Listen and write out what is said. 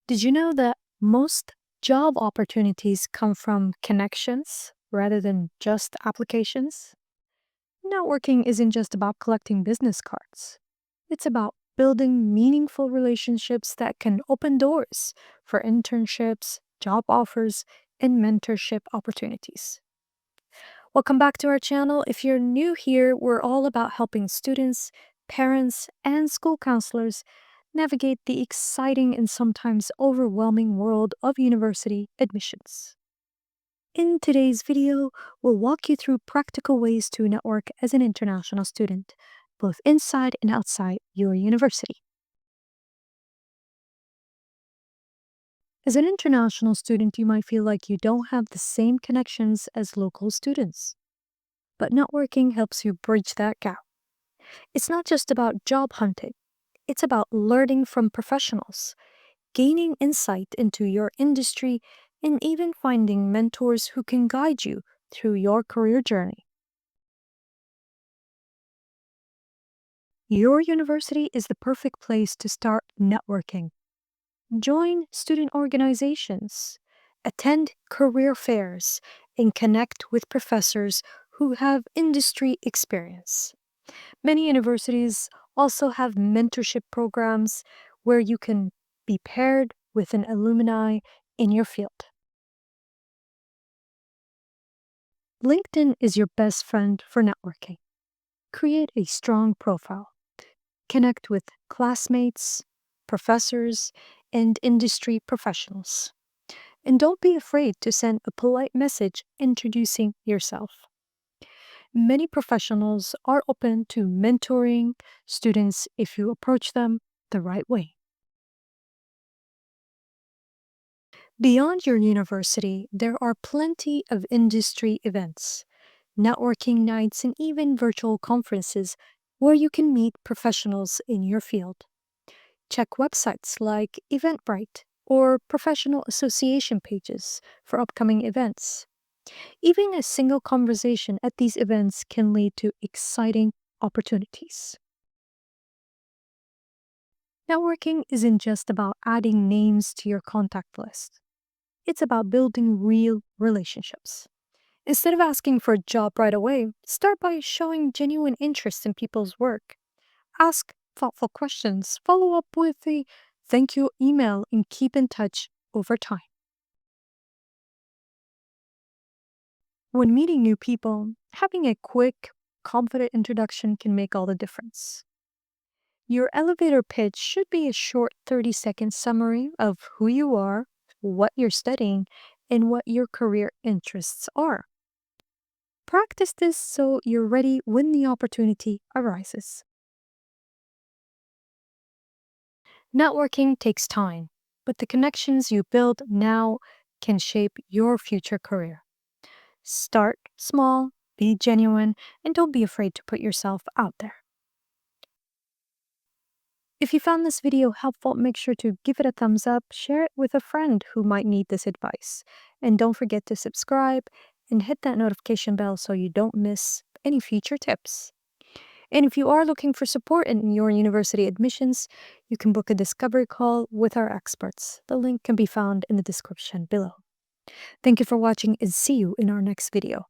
Did you know that most job opportunities come from connections rather than just applications? Networking isn't just about collecting business cards, it's about building meaningful relationships that can open doors for internships, job offers, and mentorship opportunities. Welcome back to our channel. If you're new here, we're all about helping students, parents, and school counselors navigate the exciting and sometimes overwhelming world of university admissions. In today's video, we'll walk you through practical ways to network as an international student, both inside and outside your university. As an international student, you might feel like you don't have the same connections as local students, but networking helps you bridge that gap. It's not just about job hunting, it's about learning from professionals, gaining insight into your industry, and even finding mentors who can guide you through your career journey. Your university is the perfect place to start networking. Join student organizations, attend career fairs, and connect with professors who have industry experience. Many universities also have mentorship programs where you can be paired with an alumni in your field. LinkedIn is your best friend for networking. Create a strong profile. Connect with classmates, professors, and industry professionals. And don't be afraid to send a polite message introducing yourself. Many professionals are open to mentoring students if you approach them the right way. Beyond your university, there are plenty of industry events, networking nights, and even virtual conferences where you can meet professionals in your field. Check websites like Eventbrite or professional association pages for upcoming events. Even a single conversation at these events can lead to exciting opportunities. Networking isn't just about adding names to your contact list. It's about building real relationships. Instead of asking for a job right away, start by showing genuine interest in people's work. Ask thoughtful questions, follow up with a thank you email, and keep in touch over time. When meeting new people, having a quick, confident introduction can make all the difference. Your elevator pitch should be a short 30-second summary of who you are, what you're studying, and what your career interests are. Practice this so you're ready when the opportunity arises. Networking takes time, but the connections you build now can shape your future career. Start small, be genuine, and don't be afraid to put yourself out there. If you found this video helpful, make sure to give it a thumbs up, share it with a friend who might need this advice, and don't forget to subscribe and hit that notification bell so you don't miss any future tips. And if you are looking for support in your university admissions, you can book a discovery call with our experts. The link can be found in the description below. Thank you for watching and see you in our next video.